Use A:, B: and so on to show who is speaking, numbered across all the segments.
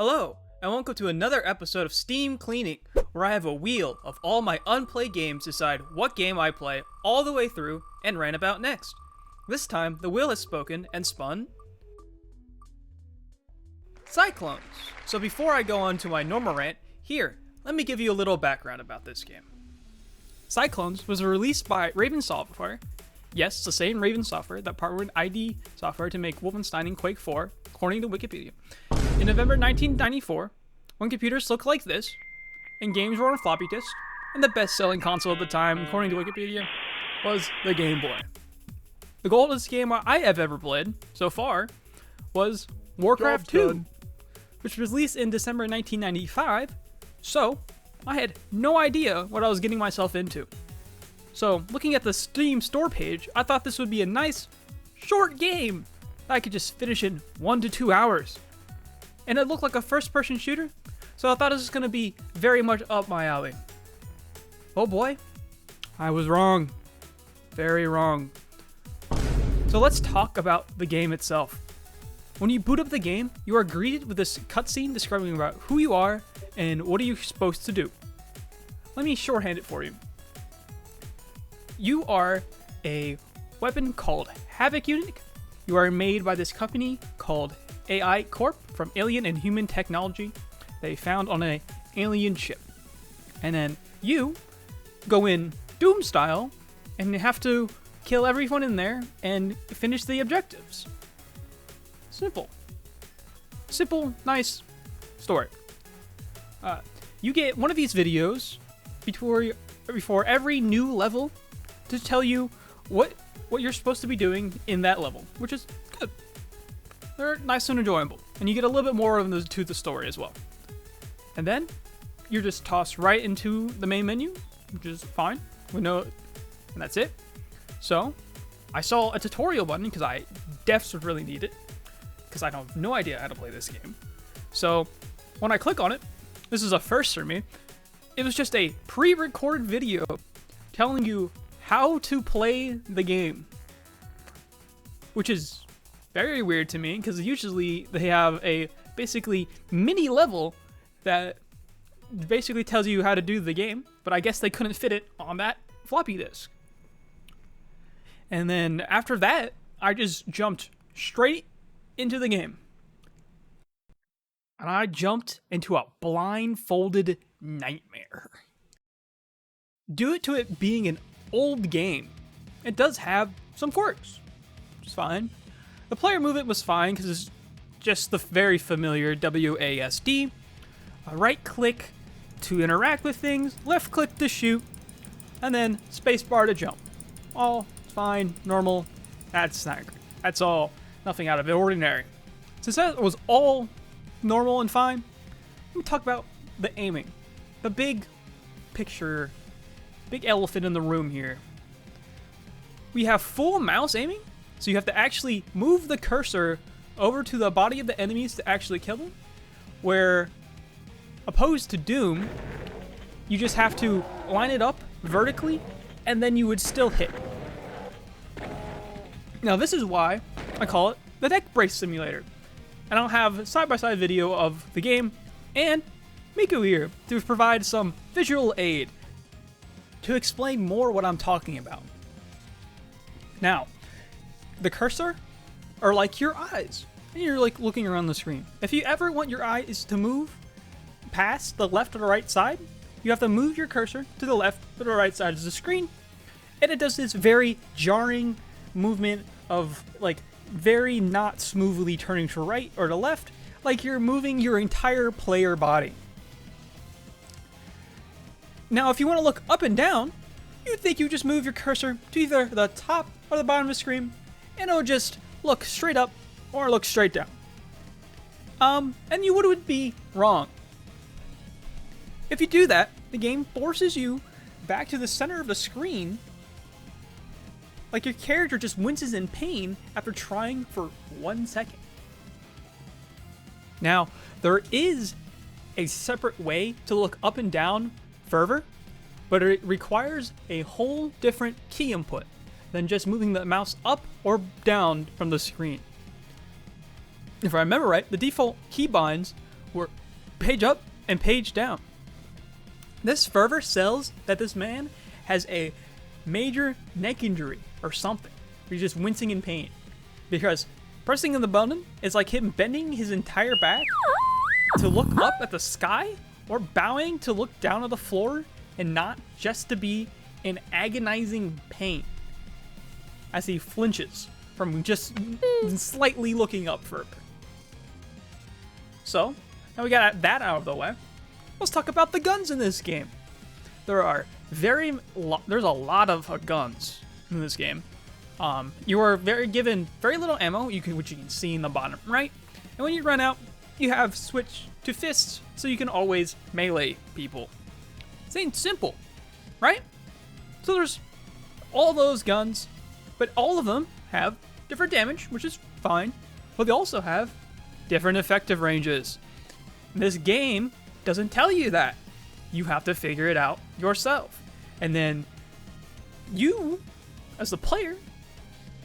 A: Hello, and welcome to another episode of Steamcleaning, where I have a wheel of all my unplayed games decide what game I play all the way through and rant about next. This time, the wheel has spoken and spun CyClones. So before I go on to my normal rant, here, let me give you a little background about this game. CyClones was released by Raven Software. Yes, it's the same Raven Software that partnered with ID Software to make Wolfenstein and Quake 4, according to Wikipedia. In November 1994, when computers looked like this, and games were on floppy disk, and the best-selling console at the time, according to Wikipedia, was the Game Boy. The oldest game I have ever played, so far, was Warcraft 2, which was released in December 1995, so I had no idea what I was getting myself into. So, looking at the Steam store page, I thought this would be a nice, short game that I could just finish in 1 to 2 hours. And it looked like a first-person shooter, so I thought it was going to be very much up my alley. Oh boy, I was wrong. Very wrong. So let's talk about the game itself. When you boot up the game, you are greeted with this cutscene describing about who you are and what are you supposed to do. Let me shorthand it for you. You are a weapon called Havoc Unit. You are made by this company called AI Corp from alien and human technology they found on an alien ship. And then you go in Doom style and you have to kill everyone in there and finish the objectives. Simple, nice story. You get one of these videos before every new level to tell you what you're supposed to be doing in that level, which is good. They're nice and enjoyable, and you get a little bit more of them to the story as well. And then you're just tossed right into the main menu, which is fine. And that's it. So I saw a tutorial button because I would really need it, because I have no idea how to play this game. So when I click on it, this is a first for me. It was just a pre-recorded video telling you how to play the game, which is very weird to me because usually they have a basically mini level that basically tells you how to do the game, but I guess they couldn't fit it on that floppy disk. And then after that, I just jumped straight into the game. And I jumped into a blindfolded nightmare. Due to it being an old game, it does have some quirks, which is fine. The player movement was fine because it's just the very familiar WASD. Right click to interact with things, left click to shoot, and then spacebar to jump. All fine, normal. That's all, nothing out of the ordinary. Since that was all normal and fine, let me talk about the aiming. The big picture, big elephant in the room here. We have full mouse aiming, so you have to actually move the cursor over to the body of the enemies to actually kill them, where opposed to Doom, you just have to line it up vertically and then you would still hit. Now this is why I call it the neck brace simulator. And I'll have side-by-side video of the game and Miku here to provide some visual aid to explain more what I'm talking about. Now, the cursor are like your eyes, and you're like looking around the screen. If you ever want your eyes to move past the left or the right side, you have to move your cursor to the left or the right side of the screen, and it does this very jarring movement of like very not smoothly turning to right or to left, like you're moving your entire player body. Now, if you want to look up and down, you'd think you just move your cursor to either the top or the bottom of the screen, and it'll just look straight up or look straight down. And you would be wrong. If you do that, the game forces you back to the center of the screen, like your character just winces in pain after trying for 1 second. Now, there is a separate way to look up and down further, but it requires a whole different key input than just moving the mouse up or down from the screen. If I remember right, the default keybinds were page up and page down. This further sells that this man has a major neck injury or something. He's just wincing in pain. Because pressing in the button is like him bending his entire back to look up at the sky, or bowing to look down at the floor, and not just to be in agonizing pain as he flinches from just slightly looking up for a bit. So, now we got that out of the way. Let's talk about the guns in this game. There's a lot of guns in this game. You are given very little ammo, which you can see in the bottom right. And when you run out, you have switched to fists, so you can always melee people. It ain't simple, right? So there's all those guns, but all of them have different damage, which is fine. But they also have different effective ranges. This game doesn't tell you that. You have to figure it out yourself. And then you, as the player,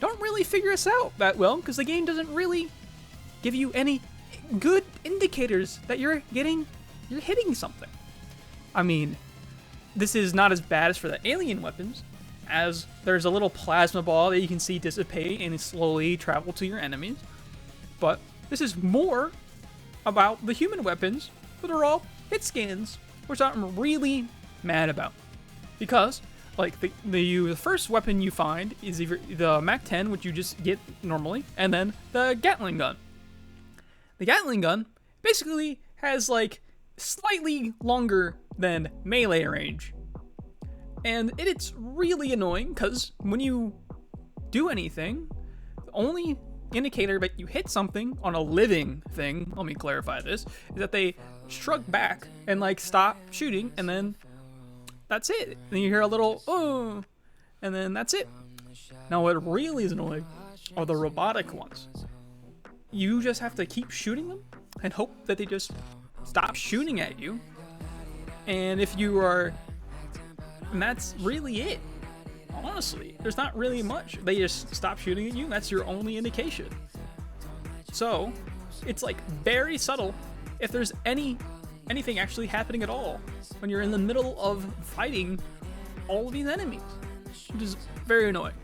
A: don't really figure this out that well, because the game doesn't really give you any good indicators that you're hitting something. I mean, this is not as bad as for the alien weapons, as there's a little plasma ball that you can see dissipate and slowly travel to your enemies. But this is more about the human weapons, that are all hit scans, which I'm really mad about. Because, like, the first weapon you find is either the MAC-10, which you just get normally, and then the Gatling gun. The Gatling gun basically has, like, slightly longer than melee range. And it's really annoying, because when you do anything, the only indicator that you hit something on a living thing, let me clarify this, is that they shrug back and, like, stop shooting, and then that's it. Then you hear a little, oh, and then that's it. Now, what really is annoying are the robotic ones. You just have to keep shooting them and hope that they just stop shooting at you. And if you are, and that's really it. Honestly, there's not really much. They just stop shooting at you, and that's your only indication. So, it's like very subtle if there's anything actually happening at all when you're in the middle of fighting all of these enemies, which is very annoying.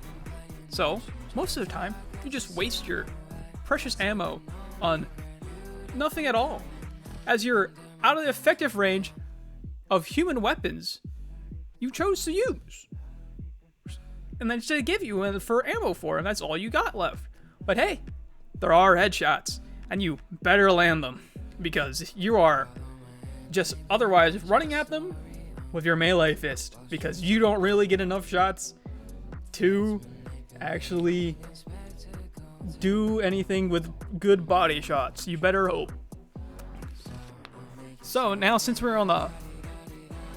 A: So, most of the time, you just waste your precious ammo on nothing at all, as you're out of the effective range of human weapons you chose to use. And then to give you for ammo for, and that's all you got left. But hey, there are headshots, and you better land them, because you are just otherwise running at them with your melee fist, because you don't really get enough shots to actually do anything with good body shots. You better hope. So now, since we're on the,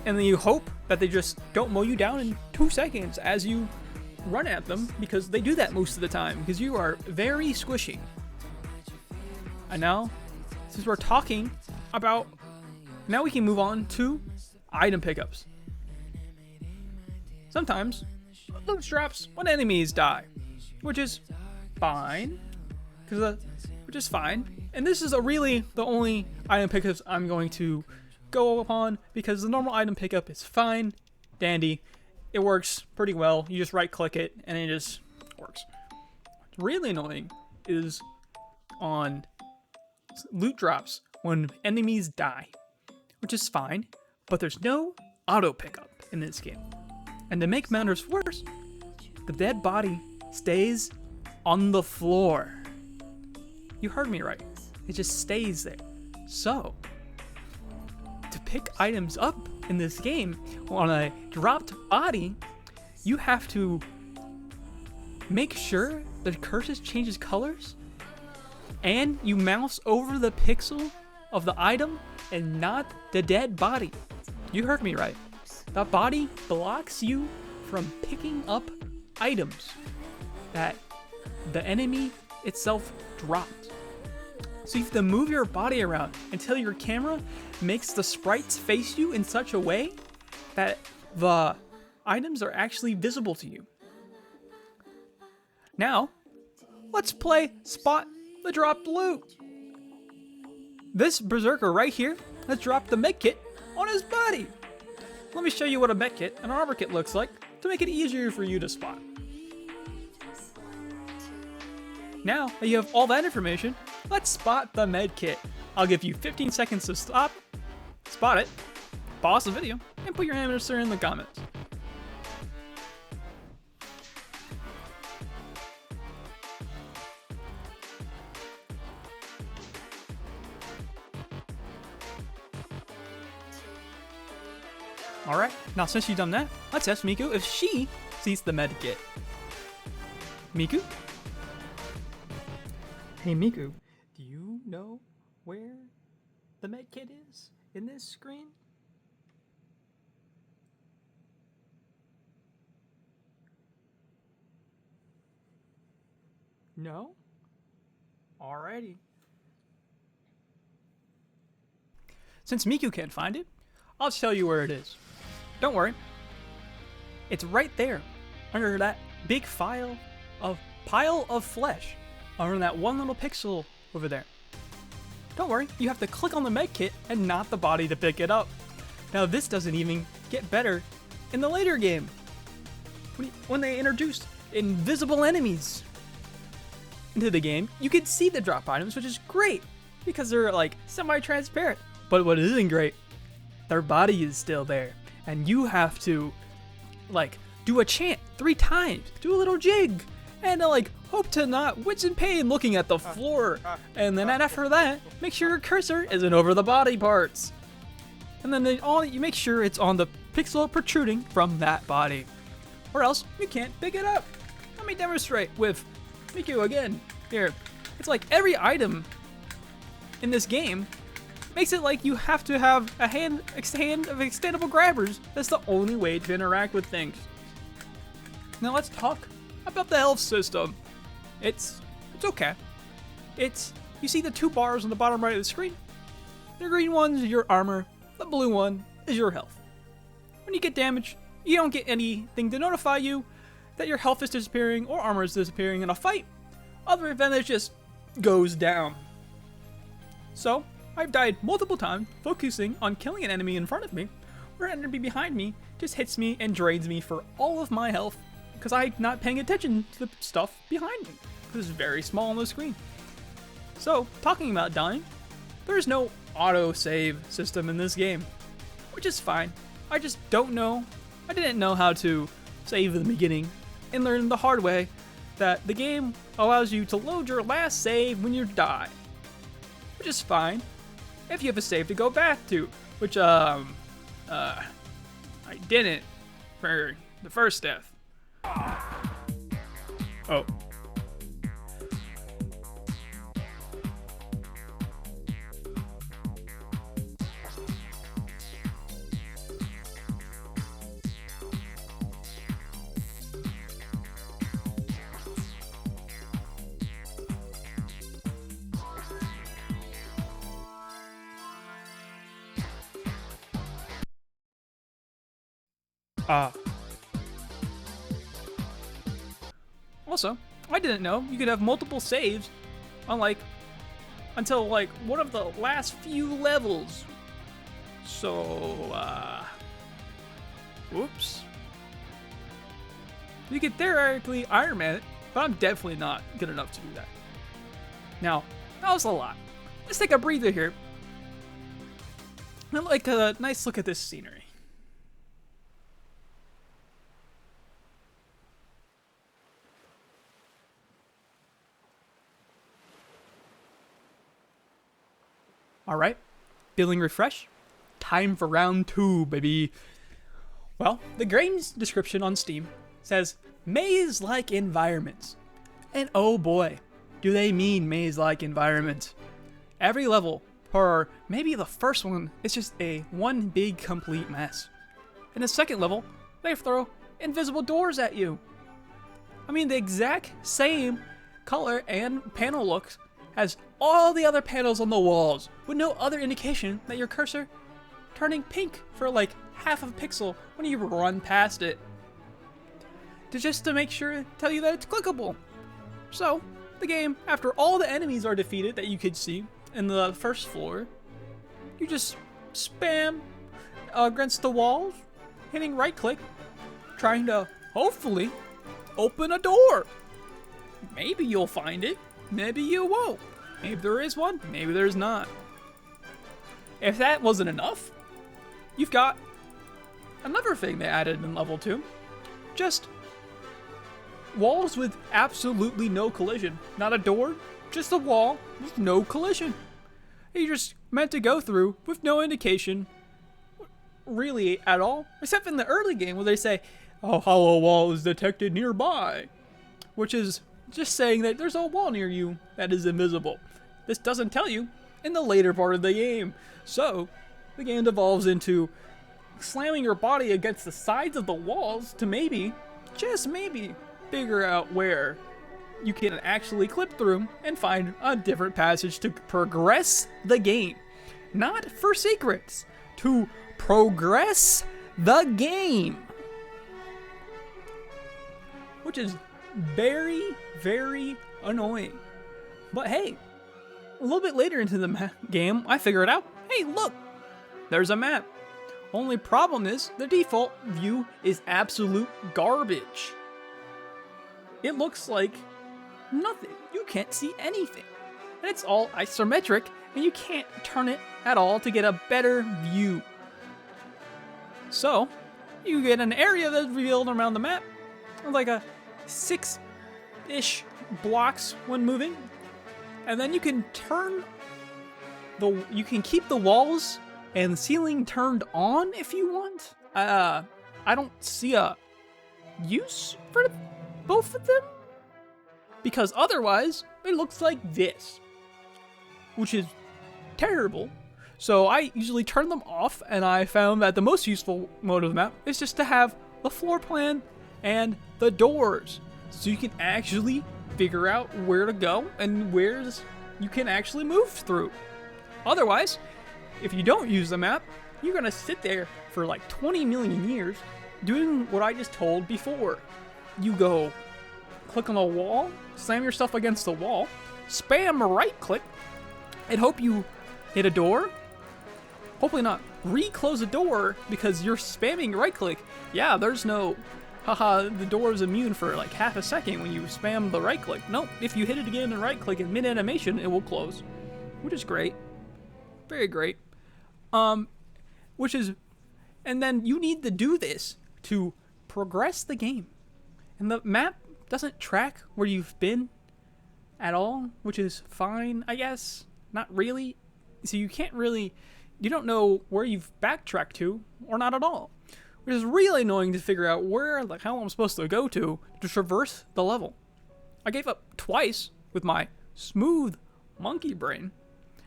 A: and then you hope that they just don't mow you down in 2 seconds as you run at them, because they do that most of the time, because you are very squishy. And now, since we're talking about, now we can move on to item pickups. Sometimes loot drops when enemies die, which is fine, which is fine. And this is really the only item pickups I'm going to go upon, because the normal item pickup is fine, dandy. It works pretty well. You just right click it and it just works. What's really annoying is on loot drops when enemies die, which is fine, but there's no auto pickup in this game. And to make matters worse, the dead body stays on the floor. You heard me right. It just stays there. So, to pick items up in this game on a dropped body, you have to make sure the cursor changes colors, and you mouse over the pixel of the item and not the dead body. You heard me right. The body blocks you from picking up items that the enemy itself dropped. So you have to move your body around until your camera makes the sprites face you in such a way that the items are actually visible to you. Now, let's play Spot the Dropped Loot. This berserker right here has dropped the med kit on his body. Let me show you what a med kit and an armor kit looks like to make it easier for you to spot. Now that you have all that information, let's spot the med kit. I'll give you 15 seconds to spot it, pause the video, and put your answer in the comments. Alright, now since you've done that, let's ask Miku if she sees the med kit. Miku? Hey Miku, do you know where the med kit is in this screen? No? Alrighty. Since Miku can't find it, I'll tell you where it is. Don't worry. It's right there, under that big pile of flesh, under that one little pixel over there. Don't worry, you have to click on the med kit and not the body to pick it up. Now this doesn't even get better in the later game, when they introduced invisible enemies into the game. You can see the drop items, which is great because they're like semi-transparent. But what isn't great, their body is still there, and you have to like do a chant 3 times, do a little jig, and like hope to not wince in pain looking at the floor. And then after that, make sure your cursor isn't over the body parts, and then you make sure it's on the pixel protruding from that body, or else you can't pick it up. Let me demonstrate with Miku again. Here, it's like every item in this game makes it like you have to have a hand of extendable grabbers. That's the only way to interact with things. Now let's talk about the health system. It's okay. You see the 2 bars on the bottom right of the screen? The green one's your armor, the blue one is your health. When you get damaged, you don't get anything to notify you that your health is disappearing or armor is disappearing in a fight. Other than it just goes down. So, I've died multiple times focusing on killing an enemy in front of me, or an enemy behind me just hits me and drains me for all of my health because I'm not paying attention to the stuff behind me. This is very small on the screen. So, talking about dying, there's no auto-save system in this game, which is fine. I just don't know. I didn't know how to save in the beginning and learned the hard way that the game allows you to load your last save when you die, which is fine if you have a save to go back to, which I didn't for the first death. Oh. Also, I didn't know you could have multiple saves on until one of the last few levels. So, whoops. You could theoretically Iron Man it, but I'm definitely not good enough to do that. Now, that was a lot. Let's take a breather here. And like a nice look at this scenery. Alright, feeling refreshed? Time for round 2, baby. Well, the game's description on Steam says, maze-like environments. And oh boy, do they mean maze-like environments. Every level, or maybe the first one, is just one big complete mess. In the second level, they throw invisible doors at you. I mean, the exact same color and panel looks as all the other panels on the walls, with no other indication that your cursor turning pink for like half of a pixel when you run past it. Just to make sure to tell you that it's clickable. So, the game, after all the enemies are defeated that you could see, in the first floor, you just spam against the walls, hitting right click, trying to hopefully open a door. Maybe you'll find it, maybe you won't. Maybe there is one, maybe there's not. If that wasn't enough, you've got another thing they added in level 2. Just walls with absolutely no collision. Not a door, just a wall with no collision. You're just meant to go through with no indication really at all, except in the early game where they say, a hollow wall is detected nearby, which is just saying that there's a wall near you that is invisible. This doesn't tell you in the later part of the game. So the game devolves into slamming your body against the sides of the walls to maybe, just maybe, figure out where you can actually clip through and find a different passage to progress the game. Not for secrets, to progress the game. Which is very, very annoying. But hey, a little bit later into the game, I figure it out. Hey, look, there's a map. Only problem is the default view is absolute garbage. It looks like nothing. You can't see anything. And it's all isometric, and you can't turn it at all to get a better view. So, you get an area that's revealed around the map, like a 6-ish blocks when moving, and then you can keep the walls and the ceiling turned on if you want. I don't see a use for both of them, because otherwise it looks like this, which is terrible. So I usually turn them off, and I found that the most useful mode of the map is just to have the floor plan and the doors, so you can actually figure out where to go and where you can actually move through. Otherwise, if you don't use the map, you're gonna sit there for like 20 million years doing what I just told before. You go click on a wall, slam yourself against the wall, spam right click, and hope you hit a door. Hopefully not re-close a door because you're spamming right click. Yeah, there's no haha, the door is immune for like half a second when you spam the right click. No, if you hit it again and right click in mid animation, it will close, which is great. Very great. And then you need to do this to progress the game. And the map doesn't track where you've been at all, which is fine, I guess. Not really. So you don't know where you've backtracked to, or not at all. Which is really annoying to figure out where the hell I'm supposed to go to traverse the level. I gave up twice with my smooth monkey brain,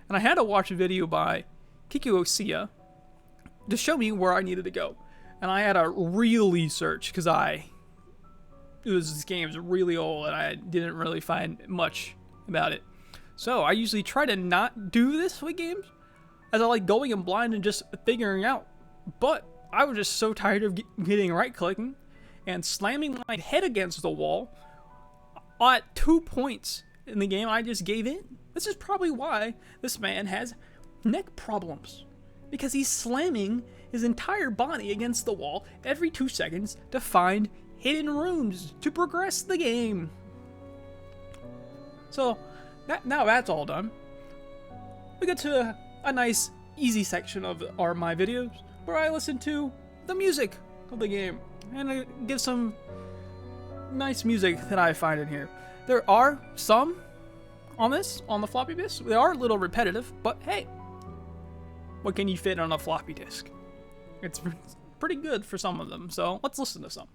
A: and I had to watch a video by Kikuosia to show me where I needed to go. And I had to really search because this game is really old and I didn't really find much about it. So I usually try to not do this with games, as I like going in blind and just figuring out. But I was just so tired of getting right clicking and slamming my head against the wall. At 2 points in the game, I just gave in. This is probably why this man has neck problems, because he's slamming his entire body against the wall every 2 seconds to find hidden rooms to progress the game. So now that's all done, we get to a nice easy section of my videos where I listen to the music of the game and I give some nice music that I find in here. There are some on the floppy disk. They are a little repetitive, but hey, what can you fit on a floppy disk? It's pretty good for some of them, so let's listen to some.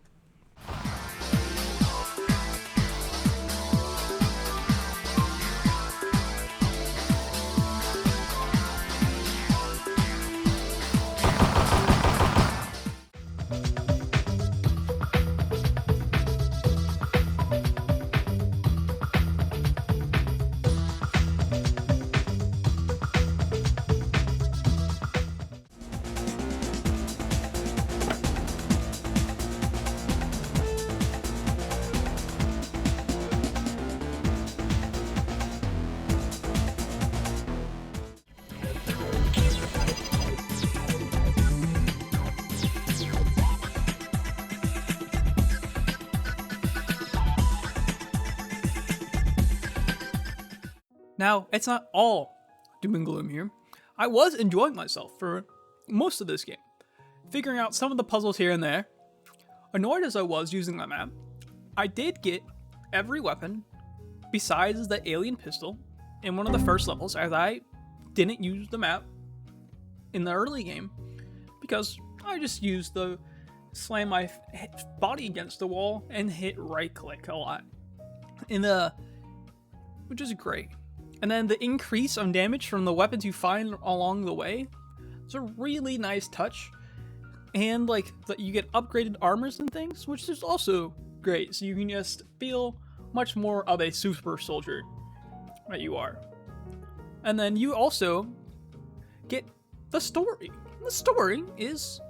A: Now, it's not all doom and gloom here. I was enjoying myself for most of this game, figuring out some of the puzzles here and there. Annoyed as I was using the map, I did get every weapon besides the alien pistol in one of the first levels, as I didn't use the map in the early game because I just used the slam my body against the wall and hit right click a lot which is great. And then the increase on damage from the weapons you find along the way is a really nice touch. And like you get upgraded armors and things, which is also great. So you can just feel much more of a super soldier that you are. And then you also get the story. The story is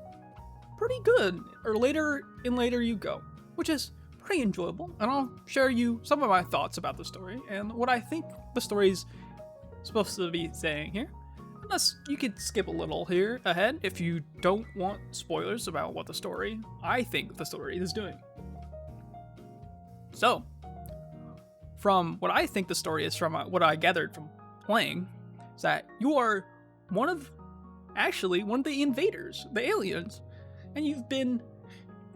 A: pretty good, or later you go, which is pretty enjoyable. And I'll share you some of my thoughts about the story and what I think the story's supposed to be saying here. Unless you could skip a little here ahead if you don't want spoilers about what I think the story is doing. So, from what I think the story is, from what I gathered from playing, is that you are one of the invaders, the aliens, and you've been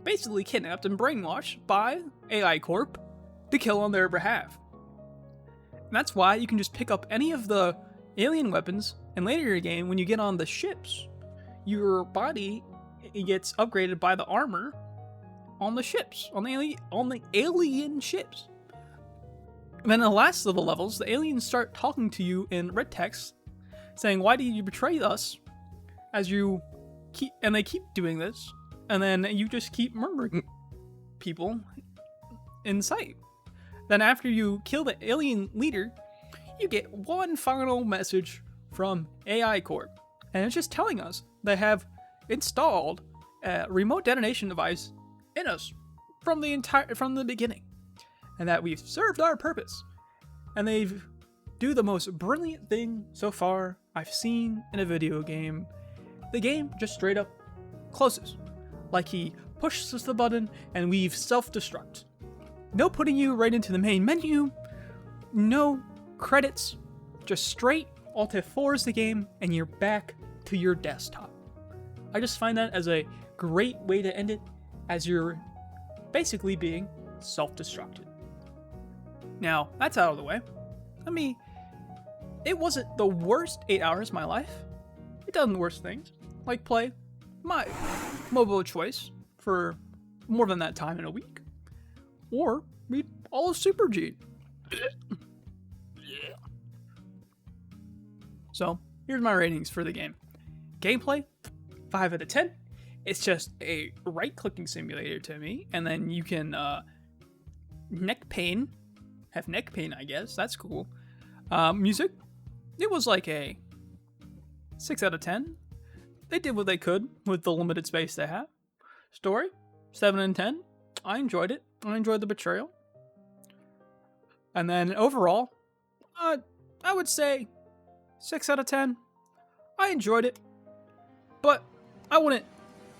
A: basically kidnapped and brainwashed by AI Corp to kill on their behalf. And that's why you can just pick up any of the alien weapons, and later in your game, when you get on the ships, your body gets upgraded by the armor on the ships, on the alien ships. And then in the last of the levels, the aliens start talking to you in red text, saying, "Why did you betray us?" And they keep doing this, and then you just keep murdering people in sight. Then after you kill the alien leader, you get one final message from AI Corp, and it's just telling us they have installed a remote detonation device in us from the beginning, and that we've served our purpose. And they do the most brilliant thing so far I've seen in a video game. The game just straight up closes, like he pushes the button and we've self-destruct. No putting you right into the main menu, no credits, just straight Alt F4's the game and you're back to your desktop. I just find that as a great way to end it, as you're basically being self-destructed. Now, that's out of the way. It wasn't the worst 8 hours of my life. It done worse things, like play my mobile choice for more than that time in a week, or read all of Super G. So, here's my ratings for the game. Gameplay, 5 out of 10. It's just a right-clicking simulator to me, and then you can have neck pain, I guess. That's cool. Music, it was like a 6 out of 10. They did what they could with the limited space they have. Story, 7 and 10. I enjoyed it. I enjoyed the betrayal. And then overall, I would say 6 out of 10. I enjoyed it, but I wouldn't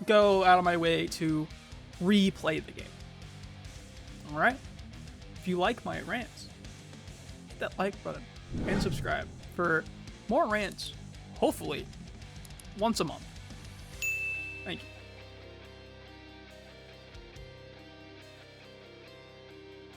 A: go out of my way to replay the game. Alright? If you like my rants, hit that like button and subscribe for more rants, hopefully once a month. Thank you.